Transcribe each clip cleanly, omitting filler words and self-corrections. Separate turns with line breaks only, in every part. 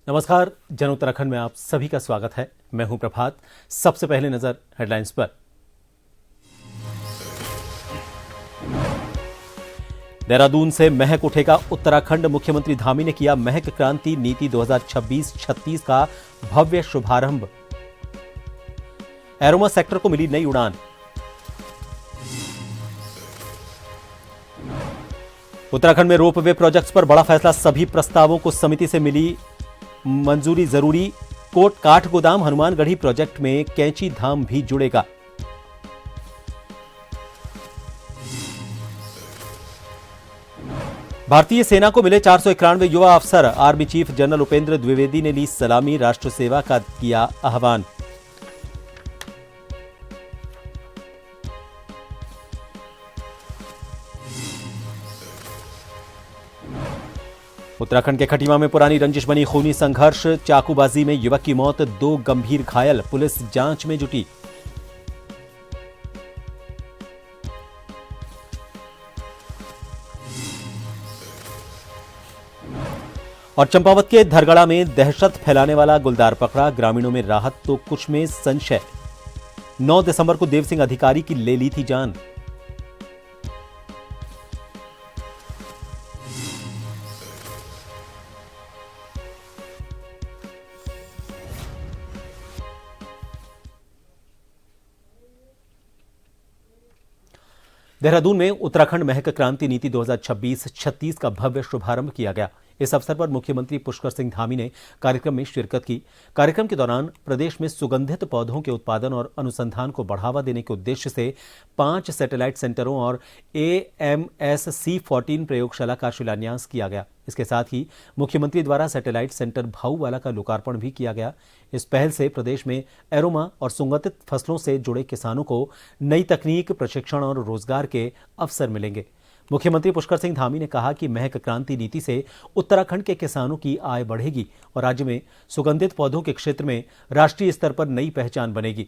नमस्कार, जन उत्तराखंड में आप सभी का स्वागत है। मैं हूं प्रभात। सबसे पहले नजर हेडलाइंस पर। देहरादून से महक उठेगा उत्तराखंड। मुख्यमंत्री धामी ने किया महक क्रांति नीति 2026-36 का भव्य शुभारंभ। एरोमा सेक्टर को मिली नई उड़ान। उत्तराखंड में रोपवे प्रोजेक्ट्स पर बड़ा फैसला। सभी प्रस्तावों को समिति से मिली मंजूरी जरूरी। कोट काठगोदाम हनुमानगढ़ी प्रोजेक्ट में कैंची धाम भी जुड़ेगा। भारतीय सेना को मिले 491 युवा अफसर। Army chief general Upendra Dwivedi ने ली सलामी। राष्ट्र सेवा का किया आह्वान। उत्तराखंड के खटीमा में पुरानी रंजिश बनी खूनी संघर्ष। चाकूबाजी में युवक की मौत, 2 गंभीर घायल। पुलिस जांच में जुटी। और चंपावत के धरगड़ा में दहशत फैलाने वाला गुलदार पकड़ा। ग्रामीणों में राहत तो कुछ में संशय। 9 दिसंबर को देव सिंह अधिकारी की ले ली थी जान। देहरादून में उत्तराखंड महक क्रांति नीति 2026-36 का भव्य शुभारंभ किया गया। इस अवसर पर मुख्यमंत्री पुष्कर सिंह धामी ने कार्यक्रम में शिरकत की। कार्यक्रम के दौरान प्रदेश में सुगंधित पौधों के उत्पादन और अनुसंधान को बढ़ावा देने के उद्देश्य से 5 सैटेलाइट सेंटरों और AMSC14 प्रयोगशाला का शिलान्यास किया गया। इसके साथ ही मुख्यमंत्री द्वारा सैटेलाइट सेंटर भाऊवाला का लोकार्पण भी किया गया। इस पहल से प्रदेश में एरोमा और सुगंधित फसलों से जुड़े किसानों को नई तकनीक, प्रशिक्षण और रोजगार के अवसर मिलेंगे। मुख्यमंत्री पुष्कर सिंह धामी ने कहा कि महक क्रांति नीति से उत्तराखंड के किसानों की आय बढ़ेगी और राज्य में सुगंधित पौधों के क्षेत्र में राष्ट्रीय स्तर पर नई पहचान बनेगी।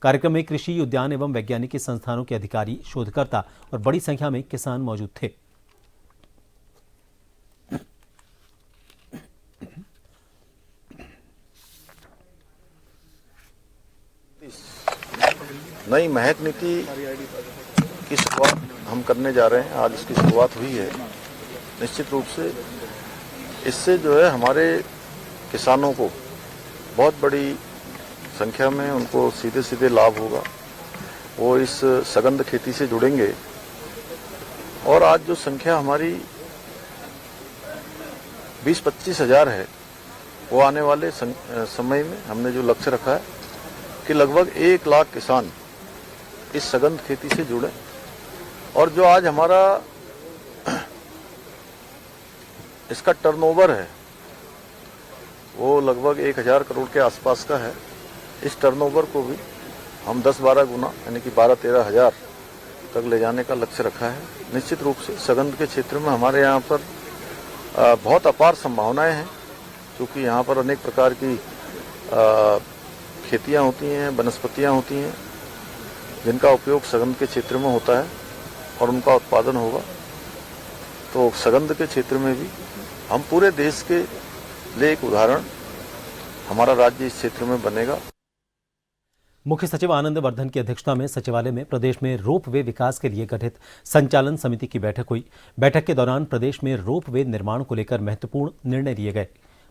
कार्यक्रम में कृषि, उद्यान एवं वैज्ञानिकी संस्थानों के अधिकारी, शोधकर्ता और बड़ी संख्या में किसान मौजूद थे।
नई महक नीति की शुरुआत हम करने जा रहे हैं। आज इसकी शुरुआत हुई है। निश्चित रूप से इससे जो है हमारे किसानों को बहुत बड़ी संख्या में उनको सीधे सीधे लाभ होगा। वो इस सघन खेती से जुड़ेंगे और आज जो संख्या हमारी 20-25 हज़ार है, वो आने वाले समय में हमने जो लक्ष्य रखा है कि लगभग 1 लाख किसान इस सघन खेती से जुड़े। और जो आज हमारा इसका टर्नओवर है वो लगभग 1000 करोड़ के आसपास का है। इस टर्नओवर को भी हम 10-12 गुना यानी कि 12-13 हज़ार तक ले जाने का लक्ष्य रखा है। निश्चित रूप से सघन के क्षेत्र में हमारे यहाँ पर बहुत अपार संभावनाएं हैं, क्योंकि यहाँ पर अनेक प्रकार की खेतियाँ होती हैं, वनस्पतियाँ होती हैं जिनका उपयोग सघन के क्षेत्र में होता है और उनका उत्पादन होगा। तो सघन के क्षेत्र में भी हम पूरे देश के लिए एक उदाहरण हमारा राज्य इस क्षेत्र में बनेगा।
मुख्य सचिव आनंद वर्धन की अध्यक्षता में सचिवालय में प्रदेश में रोपवे विकास के लिए गठित संचालन समिति की बैठक हुई। बैठक के दौरान प्रदेश में रोपवे निर्माण को लेकर महत्वपूर्ण निर्णय लिए गए।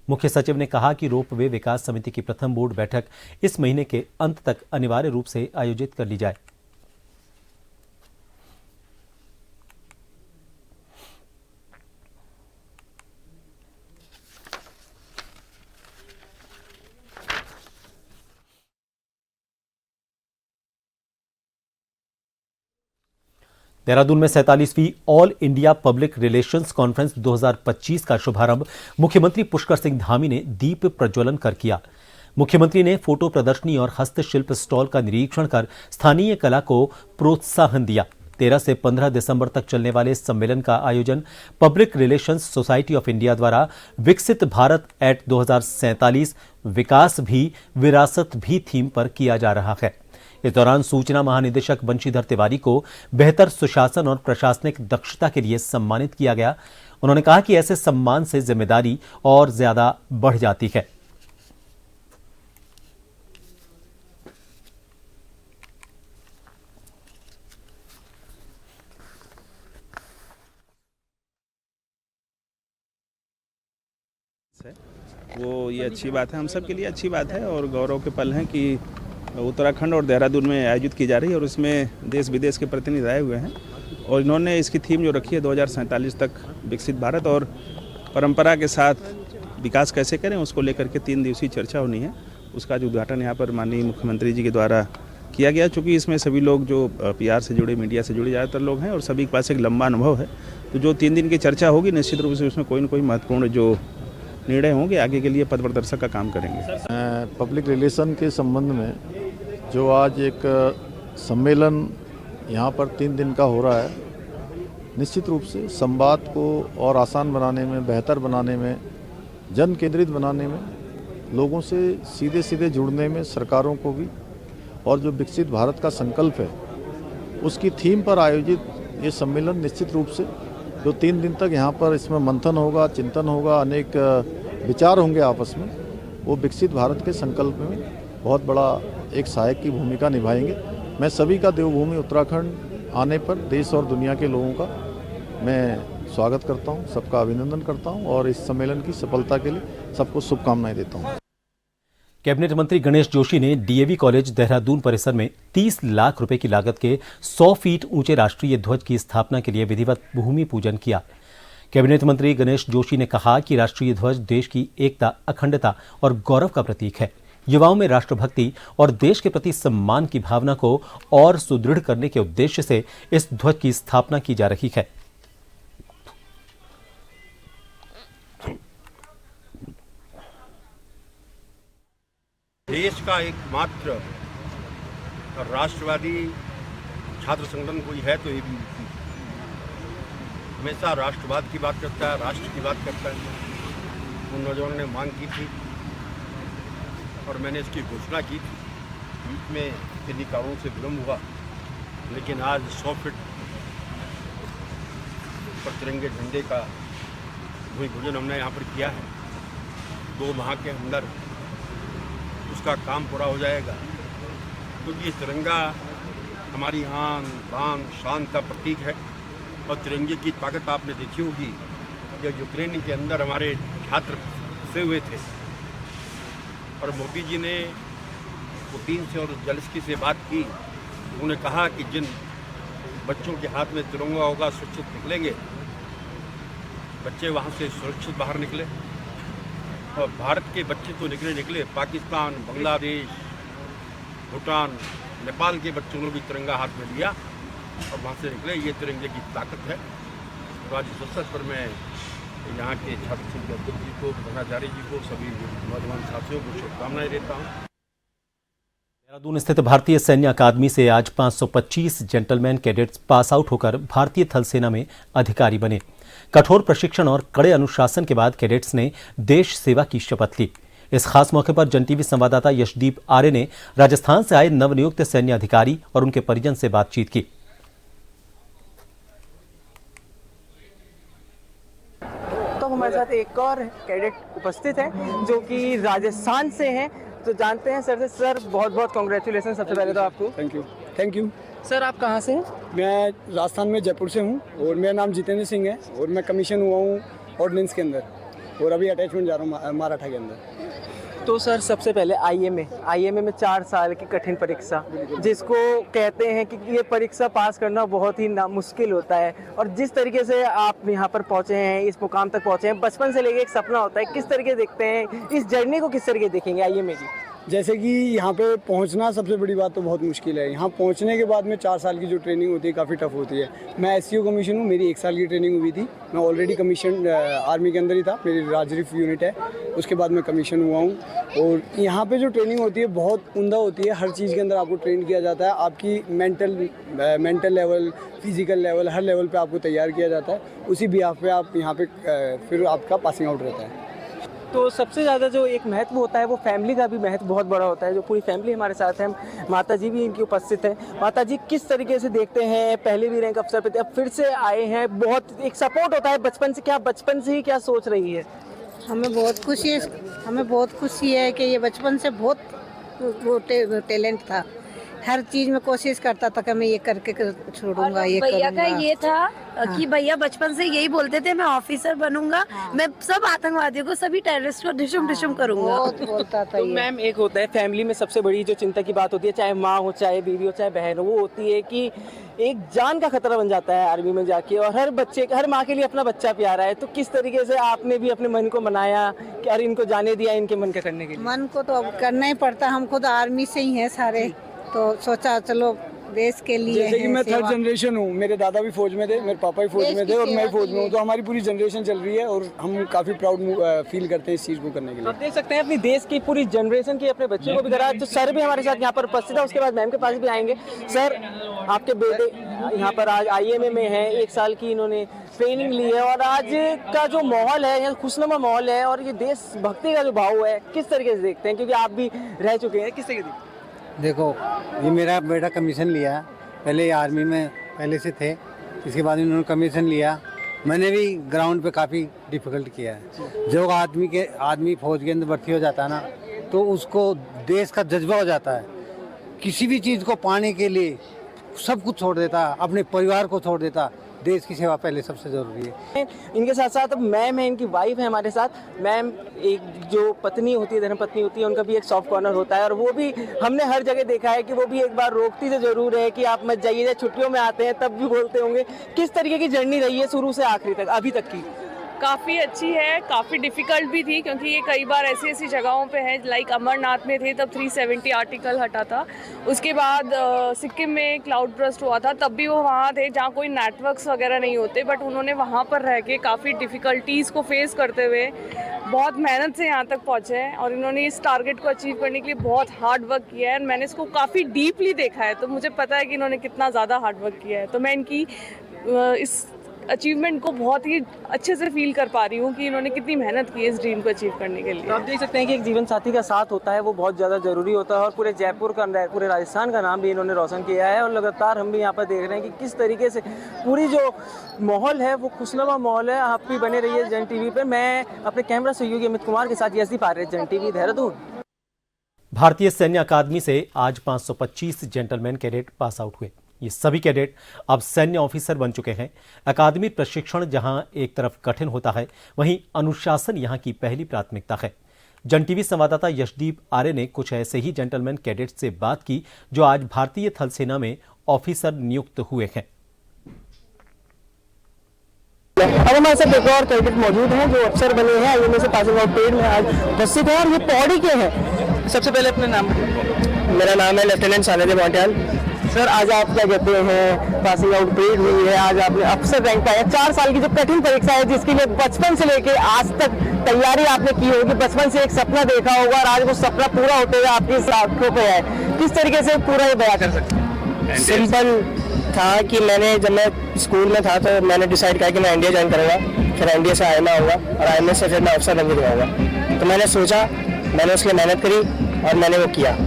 मुख्य सचिव ने कहा कि रोपवे विकास समिति की प्रथम बोर्ड बैठक इस महीने के अंत तक अनिवार्य रूप से आयोजित कर ली जाए। देहरादून में 47वीं all India public relations conference 2025 का शुभारंभ मुख्यमंत्री पुष्कर सिंह धामी ने दीप प्रज्वलन कर किया। मुख्यमंत्री ने फोटो प्रदर्शनी और हस्तशिल्प स्टॉल का निरीक्षण कर स्थानीय कला को प्रोत्साहन दिया। 13 से 15 दिसंबर तक चलने वाले इस सम्मेलन का आयोजन public relations society of India द्वारा विकसित भारत एट 2047 विकास भी विरासत भी थीम पर किया जा रहा है। इस दौरान सूचना महानिदेशक बंशीधर तिवारी को बेहतर सुशासन और प्रशासनिक दक्षता के लिए सम्मानित किया गया। उन्होंने कहा कि ऐसे सम्मान से जिम्मेदारी और ज्यादा बढ़ जाती है।
वो ये अच्छी बात है, हम सब के लिए अच्छी बात है और गौरव के पल हैं कि उत्तराखंड और देहरादून में आयोजित की जा रही है और इसमें देश विदेश के प्रतिनिधि आए हुए हैं और इन्होंने इसकी थीम जो रखी है 2047 तक विकसित भारत और परंपरा के साथ विकास कैसे करें, उसको लेकर के 3 दिवसीय चर्चा होनी है। उसका जो उद्घाटन यहाँ पर माननीय मुख्यमंत्री जी के द्वारा किया गया, चूँकि इसमें सभी लोग जो PR से जुड़े, मीडिया से जुड़े ज़्यादातर लोग हैं और सभी के पास एक लंबा अनुभव है, तो जो 3 दिन की चर्चा होगी निश्चित रूप से उसमें कोई न कोई महत्वपूर्ण जो निर्णय होंगे आगे के लिए पथ प्रदर्शक का काम करेंगे।
पब्लिक रिलेशन के संबंध में जो आज एक सम्मेलन यहाँ पर 3 दिन का हो रहा है, निश्चित रूप से संवाद को और आसान बनाने में, बेहतर बनाने में, जन केंद्रित बनाने में, लोगों से सीधे सीधे जुड़ने में सरकारों को भी, और जो विकसित भारत का संकल्प है उसकी थीम पर आयोजित ये सम्मेलन निश्चित रूप से जो 3 दिन तक यहाँ पर इसमें मंथन होगा, चिंतन होगा, अनेक विचार होंगे आपस में, वो विकसित भारत के संकल्प में बहुत बड़ा एक सहायक की भूमिका निभाएंगे। मैं सभी का देवभूमि उत्तराखंड आने पर देश और दुनिया के लोगों का मैं स्वागत करता हूँ, सबका अभिनंदन करता हूँ और इस सम्मेलन की सफलता के लिए सबको शुभकामनाएं देता हूँ।
कैबिनेट मंत्री गणेश जोशी ने DAV कॉलेज देहरादून परिसर में 30 लाख रुपए की लागत के 100 फीट ऊंचे राष्ट्रीय ध्वज की स्थापना के लिए विधिवत भूमि पूजन किया। कैबिनेट मंत्री गणेश जोशी ने कहा कि राष्ट्रीय ध्वज देश की एकता, अखंडता और गौरव का प्रतीक है। युवाओं में राष्ट्रभक्ति और देश के प्रति सम्मान की भावना को और सुदृढ़ करने के उद्देश्य से इस ध्वज की स्थापना की जा रही है।
देश का एकमात्र राष्ट्रवादी छात्र संगठन कोई है तो ABVP। हमेशा राष्ट्रवाद की बात करता है, राष्ट्र की बात करता है। उन नौजवानों ने मांग की थी और मैंने इसकी घोषणा की थी। बीच में किन्हीं कारणों से विलम्ब हुआ, लेकिन आज 100 फीट पर तिरंगे झंडे का भूमि पूजन हमने यहाँ पर किया है। 2 माह के अंदर उसका काम पूरा हो जाएगा, क्योंकि ये तिरंगा हमारी आन बान शान का प्रतीक है और तिरंगे की ताकत आपने देखी होगी। जब यूक्रेन के अंदर हमारे छात्र फंसे हुए थे और मोदी जी ने पुतिन से और जेलेंस्की से बात की, उन्होंने कहा कि जिन बच्चों के हाथ में तिरंगा होगा सुरक्षित निकलेंगे। बच्चे वहाँ से सुरक्षित बाहर निकले और भारत के बच्चे तो निकले, पाकिस्तान, बांग्लादेश, भूटान, नेपाल के बच्चों ने भी तिरंगा हाथ में लिया और वहाँ से निकले। ये तिरंगे की ताकत है। और आज इस अवसर पर मैं यहाँ के छात्र संघ के अध्यक्ष जी को, प्रधानाचार्य जी को, सभी नौजवान साथियों को शुभकामनाएं देता हूँ।
देहरादून स्थित भारतीय सैन्य अकादमी से आज 525 जेंटलमैन कैडेट्स पास आउट होकर भारतीय थल सेना में अधिकारी बने। कठोर प्रशिक्षण और कड़े अनुशासन के बाद कैडेट्स ने देश सेवा की शपथ ली। इस खास मौके पर जन टीवी संवाददाता यशदीप आर्य ने राजस्थान से आए नवनियुक्त सैन्य अधिकारी और उनके परिजन से बातचीत की।
तो हमारे साथ एक और कैडेट उपस्थित है जो कि राजस्थान से हैं, तो जानते हैं सर से। सर बहुत बहुत कांग्रेचुलेसन सबसे पहले तो आपको।
थैंक यू
सर, आप कहाँ से हैं?
मैं राजस्थान में जयपुर से हूँ और मेरा नाम जितेंद्र सिंह है और मैं कमीशन हुआ हूँ ऑर्डिनेंस के अंदर और अभी अटैचमेंट जा रहा हूँ मराठा के अंदर।
तो सर सबसे पहले आईएमए में 4 साल की कठिन परीक्षा, जिसको कहते हैं कि ये परीक्षा पास करना बहुत ही मुश्किल होता है, और जिस तरीके से आप यहाँ पर पहुँचे हैं, इस मुकाम तक पहुँचे हैं, बचपन से लेके एक सपना होता है, किस तरीके देखते हैं इस जर्नी को, किस तरीके देखेंगे आईएमए की?
जैसे कि यहाँ पे पहुँचना सबसे बड़ी बात तो बहुत मुश्किल है। यहाँ पहुँचने के बाद में 4 साल की जो ट्रेनिंग होती है काफ़ी टफ होती है। मैं SCO कमीशन हूँ, मेरी 1 साल की ट्रेनिंग हुई थी। मैं ऑलरेडी कमीशन आर्मी के अंदर ही था, मेरी राजरिफ यूनिट है, उसके बाद मैं कमीशन हुआ हूँ। और यहाँ पे जो ट्रेनिंग होती है बहुत उम्दा होती है। हर चीज़ के अंदर आपको ट्रेन किया जाता है। आपकी मेंटल लेवल, फिजिकल लेवल, हर लेवल पर आपको तैयार किया जाता है। उसी बिहाफ पे आप यहाँ पे फिर आपका पासिंग आउट रहता है।
तो सबसे ज़्यादा जो एक महत्व होता है वो फैमिली का भी महत्व बहुत बड़ा होता है, जो पूरी फैमिली हमारे साथ है। माता जी भी इनकी उपस्थित है। माता जी, किस तरीके से देखते हैं, पहले भी रैंक अफसर पे थे, अब फिर से आए हैं, बहुत एक सपोर्ट होता है बचपन से, क्या बचपन से ही क्या सोच रही है?
हमें बहुत खुशी है कि ये बचपन से बहुत वो टैलेंट था, हर चीज में कोशिश करता था कि मैं ये करके छोड़ूंगा, ये
भैया का
करूंगा।
ये था कि भैया बचपन से यही बोलते थे, मैं ऑफिसर बनूंगा, मैं सब आतंकवादियों को, सभी टेररिस्ट को डिशम करूंगा।
बहुत बोलता था
तो
ये।
मैम, एक होता है फैमिली में सबसे बड़ी जो चिंता की बात होती है, चाहे माँ हो, चाहे बीवी हो, चाहे बहन हो, वो होती है कि एक जान का खतरा बन जाता है आर्मी में जाके, और हर माँ के लिए अपना बच्चा प्यारा है। तो किस तरीके से आपने भी अपने मन को मनाया कि अरे इनको जाने दिया इनके मन का करने के लिए?
मन को तो अब करना ही पड़ता, हम खुद आर्मी से ही हैं सारे, तो सोचा चलो देश के लिए
जैसे कि
है
मैं
सेवा।
थर्ड जनरेशन हूँ, मेरे दादा भी फौज में थे, मेरे पापा भी फौज
देश
में
की
थे और
सेवा
मैं फौज
के
में हूँ,
लिए।
तो हमारी पूरी जनरेशन चल रही है और हम काफ़ी प्राउड फील करते हैं इस चीज़ को करने के लिए।
आप देख सकते हैं अपनी देश की पूरी जनरेशन के अपने बच्चों को भी करा। तो सर भी हमारे साथ यहाँ पर उपस्थित है, उसके बाद मैम के पास भी आएंगे। सर, आपके बेटे यहाँ पर आज IMA में हैं, 1 साल की इन्होंने ट्रेनिंग ली है, और आज का जो माहौल है, यहाँ खुशनुमा माहौल है, और ये देशभक्ति का जो भाव है, किस तरीके से देखते हैं, क्योंकि आप भी रह चुके हैं, किस तरीके से?
देखो, ये मेरा बेटा कमीशन लिया, पहले आर्मी में पहले से थे, इसके बाद इन्होंने कमीशन लिया। मैंने भी ग्राउंड पे काफ़ी डिफ़िकल्ट किया है। जो आदमी फौज के अंदर भर्ती हो जाता है ना, तो उसको देश का जज्बा हो जाता है, किसी भी चीज़ को पाने के लिए सब कुछ छोड़ देता, अपने परिवार को छोड़ देता। देश की सेवा पहले सबसे ज़रूरी है।
इनके साथ साथ अब मैम है, इनकी वाइफ है हमारे साथ। मैम, एक जो पत्नी होती है, धर्मपत्नी होती है, उनका भी एक सॉफ्ट कॉर्नर होता है, और वो भी हमने हर जगह देखा है कि वो भी एक बार रोकती तो जरूर है कि आप मत जाइए, छुट्टियों में आते हैं तब भी बोलते होंगे। किस तरीके की जर्नी रही है शुरू से आखिरी तक, अभी तक की?
काफ़ी अच्छी है, काफ़ी डिफ़िकल्ट भी थी, क्योंकि ये कई बार ऐसी जगहों पे है, लाइक अमरनाथ में थे तब 370 आर्टिकल हटा था। उसके बाद सिक्किम में क्लाउड बर्स्ट हुआ था, तब भी वो वहाँ थे जहाँ कोई नेटवर्क्स वगैरह नहीं होते, बट उन्होंने वहाँ पर रह के काफ़ी डिफ़िकल्टीज़ को फेस करते हुए बहुत मेहनत से यहाँ तक पहुँचे हैं, और इन्होंने इस टारगेट को अचीव करने के लिए बहुत हार्ड वर्क किया है। मैंने इसको काफ़ी डीपली देखा है, तो मुझे पता है कि इन्होंने कितना ज़्यादा हार्ड वर्क किया है। तो मैं इनकी इस अचीवमेंट को बहुत ही अच्छे से फील कर पा रही हूँ कि इन्होंने कितनी मेहनत की है इस ड्रीम को अचीव करने के
तो
लिए।
आप देख सकते हैं कि एक जीवन साथी का साथ होता है, वो बहुत ज़्यादा ज़रूरी होता है, और पूरे जयपुर का, पूरे राजस्थान का नाम भी इन्होंने रोशन किया है। और लगातार हम भी यहाँ पर देख रहे हैं कि किस तरीके से पूरी जो माहौल है वो खुशनुमा माहौल है। आप भी बने रहिए जन टीवी पर। मैं अपने कैमरा सहयोगी अमित कुमार के साथ यशदीप आर्य, जन टीवी, देहरादून।
भारतीय सैन्य अकादमी से आज 525 जेंटलमैन कैडेट पास आउट हुए। ये सभी कैडेट अब सैन्य ऑफिसर बन चुके हैं। अकादमी प्रशिक्षण जहां एक तरफ कठिन होता है, वहीं अनुशासन यहां की पहली प्राथमिकता है। जन टीवी संवाददाता यशदीप आर्य ने कुछ ऐसे ही जेंटलमैन कैडेट से बात की जो आज भारतीय थल सेना में ऑफिसर नियुक्त हुए हैं।
अब हमारे साथ एक और कैडेट मौजूद हैं जो अफसर बने हैं, IMA से पासिंग आउट परेड में आज उपस्थित हैं, और ये पौड़ी के हैं। सबसे पहले अपने नाम। मेरा नाम है लेफ्टिनेंट सालेद मोटियाल। सर, आज आप क्या कहते हैं, पासिंग आउट परेड हुई है, आज आपने अफसर रैंक पाया। 4 साल की जो कठिन परीक्षा है, जिसके लिए बचपन से लेके आज तक तैयारी आपने की होगी, बचपन से एक सपना देखा होगा, और आज वो सपना पूरा होते हुए आपकी इस आंखों पे है। किस तरीके से पूरा ये बयां कर सकते हैं?
सिंपल था कि जब मैं स्कूल में था तो मैंने डिसाइड किया कि मैं NDA ज्वाइन करूँगा, फिर NDA से IMA होगा, और IMA से फिर मैं अफसर बन के दिखाऊंगा। तो मैंने सोचा, मैंने उसके लिए मेहनत करी और मैंने वो किया।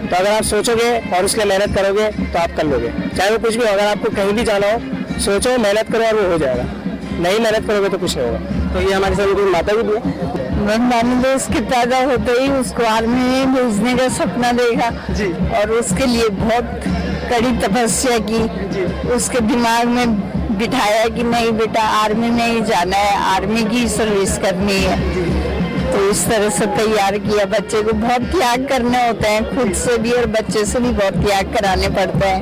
तो अगर आप सोचोगे और उसके लिए मेहनत करोगे तो आप कर लोगे, चाहे वो कुछ भी हो। अगर आपको कहीं भी जाना हो, सोचो, मेहनत करो और वो हो जाएगा। नहीं मेहनत करोगे तो कुछ नहीं होगा।
तो ये हमारे साथ कोई माता भी है।
मैंने तो उसके पैदा होते ही उसको आर्मी में भेजने का सपना देखा
जी,
और उसके लिए बहुत कड़ी तपस्या की, उसके दिमाग में बिठाया कि नहीं बेटा, आर्मी में ही जाना है, आर्मी की सर्विस करनी है। तो इस तरह से तैयार किया। बच्चे को बहुत त्याग करने होते हैं, खुद से भी और बच्चे से भी बहुत त्याग कराने पड़ते हैं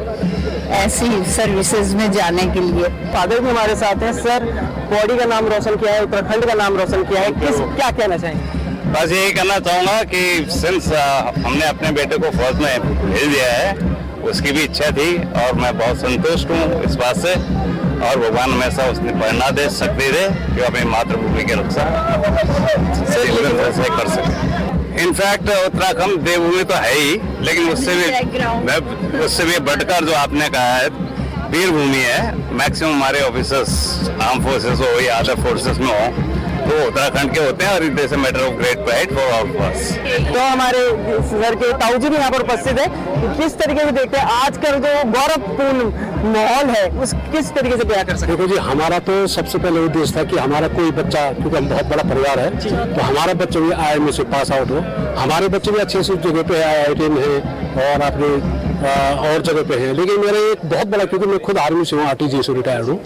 ऐसी सर्विसेज में जाने के लिए।
फादर भी हमारे साथ हैं। सर, पौड़ी का नाम रोशन किया है, उत्तराखंड का नाम रोशन किया है, क्या कहना चाहेंगे?
बस यही कहना चाहूँगा कि सिंस हमने अपने बेटे को फौज में भेज दिया है, उसकी भी इच्छा थी और मैं बहुत संतुष्ट हूँ इस बात से, और भगवान हमेशा उसने प्रेरणा दे सकते थे कि अपनी मातृभूमि के रक्षा कर सके। इनफैक्ट उत्तराखंड देवभूमि तो है ही, लेकिन उससे भी बढ़कर जो आपने कहा है वीर भूमि है। मैक्सिमम हमारे ऑफिसर्स आर्म फोर्सेस हो या अदर फोर्सेस में हो, तो उत्तराखंड के होते हैं और it is a matter of great pride for all of us.
तो हमारे सर के ताऊ जी भी यहाँ पर उपस्थित है। किस तरीके से देखते हैं आजकल जो गौरवपूर्ण माहौल है उस किस तरीके से बयां कर सकते हैं?
देखो जी, हमारा तो सबसे पहले उद्देश्य था कि हमारा कोई बच्चा, क्योंकि हम बहुत बड़ा परिवार है, तो हमारा बच्चा भी IIM से पास आउट हो। हमारे बच्चे भी अच्छी जगह पे IIT में है और अपने और जगह पे है। लेकिन मेरा एक बहुत बड़ा, क्योंकि मैं खुद आर्मी से हूँ, RTG से रिटायर्ड हूँ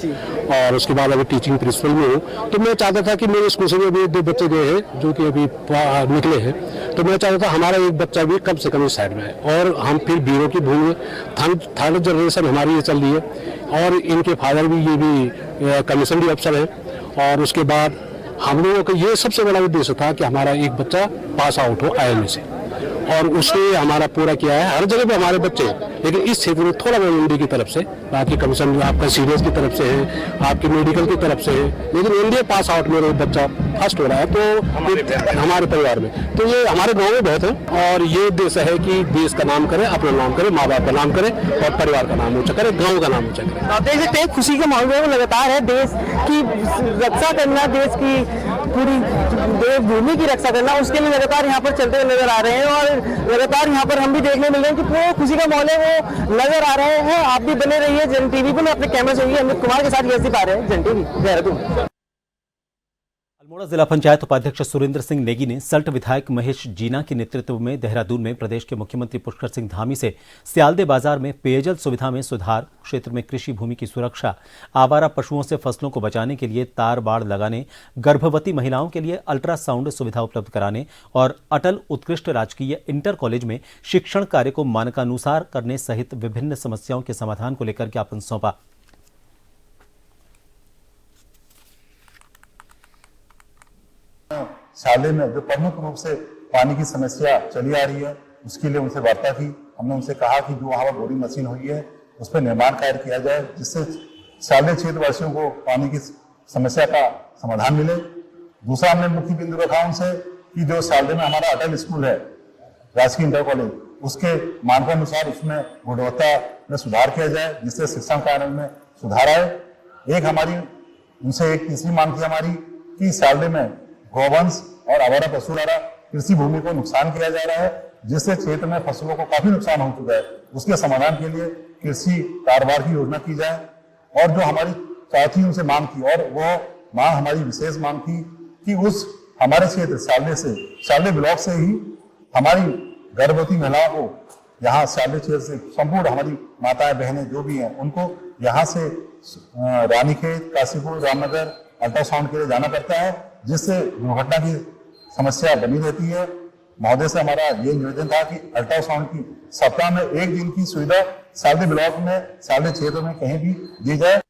और उसके बाद अभी टीचिंग प्रिंसिपल में हूँ, तो मैं चाहता था कि मेरे स्कूल से भी अभी 2 बच्चे गए हैं जो कि अभी निकले हैं, तो मैं चाहता था हमारा एक बच्चा भी कम से कम इस साइड में है। और हम फिर वीरों की भूमि में थर्ड जनरेशन हमारी ये चल रही है और इनके फादर भी ये भी कमीशनरी अफसर हैं। और उसके बाद हम लोगों का ये सबसे बड़ा उद्देश्य था कि हमारा एक बच्चा पास आउट हो IIM से, और उसने हमारा पूरा किया है। हर जगह पे हमारे बच्चे, लेकिन इस क्षेत्र में थोड़ा बहुत ND की तरफ से, बाकी कमीशन आपका सीरियस की तरफ से है, आपकी मेडिकल की तरफ से है, लेकिन NDA पास आउट में बच्चा फर्स्ट हो रहा है। तो हमारे परिवार में, तो ये हमारे गाँव में बहुत है और ये उद्देश्य है कि देश का नाम करे, अपना नाम करे, माँ बाप का नाम करे और परिवार का नाम ऊँचा करे, गाँव का नाम ऊँचा करे।
आप देख सकते हैं खुशी का माहौल है, लगातार है। देश की रक्षा करना, देश की पूरी देवभूमि की रक्षा करना, उसके लिए लगातार यहाँ पर चलते हुए नजर आ रहे हैं और लगातार यहाँ पर हम भी देखने मिल रहे हैं कि पूरा खुशी का माहौल है वो नजर आ रहे हैं। आप भी बने रहिए जन टीवी पे। मैं अपने कैमरे से अमित कुमार के साथ यश पा रहे हैं, जन टीवी, देहरादून।
अल्मोड़ा जिला पंचायत उपाध्यक्ष सुरेंद्र सिंह नेगी ने सल्ट विधायक महेश जीना के नेतृत्व में देहरादून में प्रदेश के मुख्यमंत्री पुष्कर सिंह धामी से सियालदे बाजार में पेयजल सुविधा में सुधार, क्षेत्र में कृषि भूमि की सुरक्षा, आवारा पशुओं से फसलों को बचाने के लिए तार बाड़ लगाने, गर्भवती महिलाओं के लिए अल्ट्रासाउंड सुविधा उपलब्ध कराने और अटल उत्कृष्ट राजकीय इंटर कॉलेज में शिक्षण कार्य को मानकानुसार करने सहित विभिन्न समस्याओं के समाधान को लेकर ज्ञापन सौंपा।
साले में जो प्रमुख रूप से पानी की समस्या चली आ रही है, उसके लिए उनसे वार्ता की। हमने उनसे कहा कि जो वहाँ पर बोरिंग मशीन हुई है उस पर निर्माण कार्य किया जाए, जिससे साले क्षेत्रवासियों को पानी की समस्या का समाधान मिले। दूसरा हमने मुख्य बिंदु रखा उनसे कि जो साले में हमारा अटल स्कूल है, राजकीय इंटर कॉलेज, उसके मानकानुसार उसमें गुणवत्ता में सुधार किया जाए, जिससे शिक्षण कार्य में सुधार आए। एक हमारी उनसे एक तीसरी मांग थी हमारी कि साले में गौवंश और आवारा पशु द्वारा कृषि भूमि को नुकसान किया जा रहा है, जिससे क्षेत्र में फसलों को काफी नुकसान हो चुका है। उसके समाधान के लिए कृषि कारोबार की योजना की जाए। और जो हमारी चौथी उनसे मांग थी, और वो मांग हमारी विशेष मांग थी कि उस हमारे क्षेत्र साले ब्लॉक से ही हमारी गर्भवती महिलाओं को यहाँ साले क्षेत्र से संपूर्ण हमारी माताएं बहनें जो भी हैं उनको यहाँ से रानीखेत, काशीपुर, रामनगर अल्ट्रासाउंड के लिए जाना पड़ता है, जिससे दुर्घटना की समस्या बनी रहती है। महोदय से हमारा ये निवेदन था कि अल्ट्रासाउंड की सप्ताह में 1 दिन की सुविधा साले ब्लॉक में, साले क्षेत्र में कहीं भी दी जाए।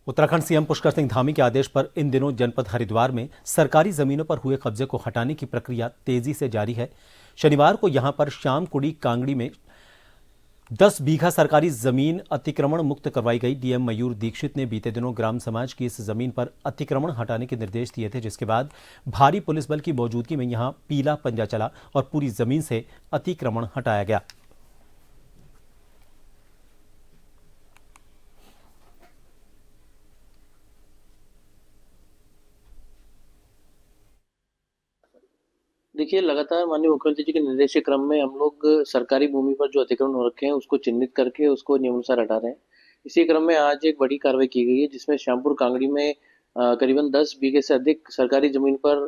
उत्तराखंड सीएम पुष्कर सिंह धामी के आदेश पर इन दिनों जनपद हरिद्वार में सरकारी जमीनों पर हुए कब्जे को हटाने की प्रक्रिया तेजी से जारी है। शनिवार को यहां पर श्यामकुड़ी कांगड़ी में 10 बीघा सरकारी जमीन अतिक्रमण मुक्त करवाई गई। डीएम मयूर दीक्षित ने बीते दिनों ग्राम समाज की इस जमीन पर अतिक्रमण हटाने के निर्देश दिए थे, जिसके बाद भारी पुलिस बल की मौजूदगी में यहां पीला पंजा चला और पूरी जमीन से अतिक्रमण हटाया गया।
देखिए, लगातार माननीय मुख्यमंत्री जी के निर्देश के क्रम में हम लोग सरकारी भूमि पर जो अतिक्रमण हो रखे हैं उसको चिन्हित करके उसको नियमानुसार हटा रहे हैं। इसी क्रम में आज एक बड़ी कार्रवाई की गई है, जिसमें श्यामपुर कांगड़ी में करीबन 10 बीघे से अधिक सरकारी जमीन पर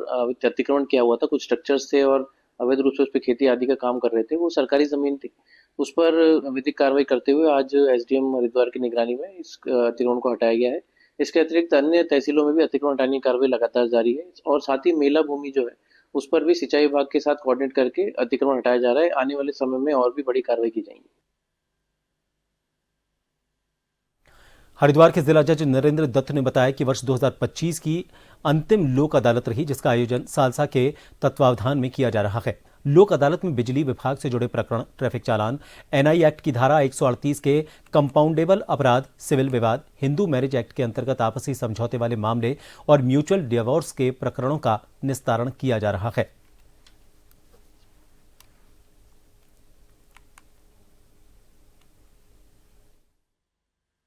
अतिक्रमण किया हुआ था। कुछ स्ट्रक्चर्स थे और अवैध रूप से उस पर खेती आदि का काम कर रहे थे। वो सरकारी जमीन थी, उस पर विधिक कार्रवाई करते हुए आज SDM हरिद्वार की निगरानी में इस अतिक्रमण को हटाया गया है। इसके अतिरिक्त अन्य तहसीलों में भी अतिक्रमण हटाने की कार्रवाई लगातार जारी है और साथ ही मेला भूमि जो है उस पर भी सिंचाई विभाग के साथ कोऑर्डिनेट करके अतिक्रमण हटाया जा रहा है। आने वाले समय में और भी बड़ी कार्रवाई की जाएगी।
हरिद्वार के जिला जज नरेंद्र दत्त ने बताया कि वर्ष 2025 की अंतिम लोक अदालत रही, जिसका आयोजन सालसा के तत्वावधान में किया जा रहा है। लोक अदालत में बिजली विभाग से जुड़े प्रकरण, ट्रैफिक चालान, NI एक्ट की धारा 138 के कंपाउंडेबल अपराध, सिविल विवाद, हिंदू मैरिज एक्ट के अंतर्गत आपसी समझौते वाले मामले और म्यूचुअल डिवोर्स के प्रकरणों का निस्तारण किया जा रहा है।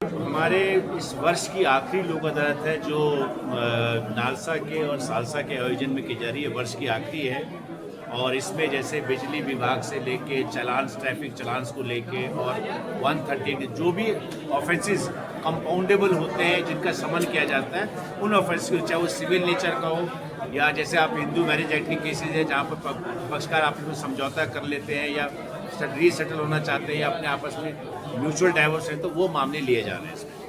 हमारे इस वर्ष की आखिरी लोक अदालत है जो नालसा के और सालसा के आयोजन में की जा रही है। वर्ष की आखिरी है और इसमें जैसे बिजली विभाग से लेके चलान, ट्रैफिक चलान्स को लेके और 130 जो भी ऑफेंसेस कंपाउंडेबल होते हैं जिनका समन किया जाता है, उन ऑफेंस को, चाहे वो सिविल नेचर का हो या जैसे आप हिंदू मैरिज एक्ट के केसेज है जहाँ पर पक्षकार आपस में समझौता कर लेते हैं या रीसेटल होना चाहते हैं या अपने आपस में म्यूचुअल डाइवोर्स है, तो वो मामले लिए जा रहे हैं इसमें।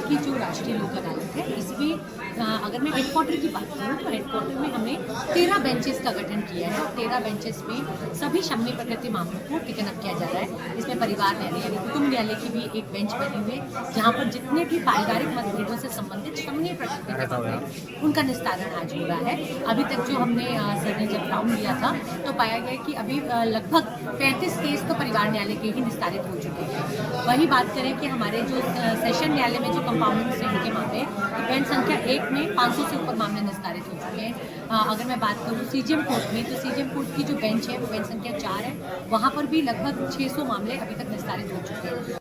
की जो राष्ट्रीय लोक अदालत है इसमें अगर मैं हेडक्वार्टर की बात करूँ तो हेडक्वार्टर में हमने 13 बेंचेस का गठन किया है। 13 बेंचेस में सभी शमनी प्रकृति मामलों को टेकन अप किया जा रहा है। इसमें परिवार न्यायालय यानी कुटुंब न्यायालय की भी एक बेंच बनी हुई है जहाँ पर जितने भी पारिवारिक मतभेदों से संबंधित शमनी प्रकृति के मामले उनका निस्तारण आज हो रहा है। अभी तक जो हमने सर ने जब राउंड लिया था तो पाया गया कि अभी लगभग 35 केस तो परिवार न्यायालय के ही निस्तारित हो चुके हैं। वही बात करें कि हमारे जो सेशन न्यायालय में जो कंपाउंडिंग से उनके मामले तो बेंच संख्या 1 में 500 से ऊपर मामले निस्तारित हो चुके हैं। अगर मैं बात करूँ सीजीएम कोर्ट में तो सीजीएम कोर्ट की जो बेंच है वो बेंच संख्या 4 है, वहाँ पर भी लगभग 600 मामले अभी तक निस्तारित हो चुके हैं।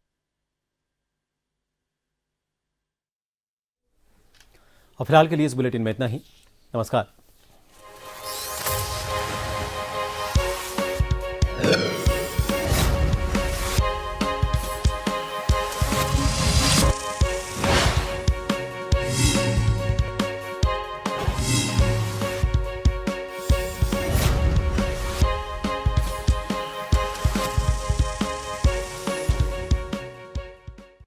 और फिलहाल के लिए इस बुलेटिन में इतना ही। नमस्कार।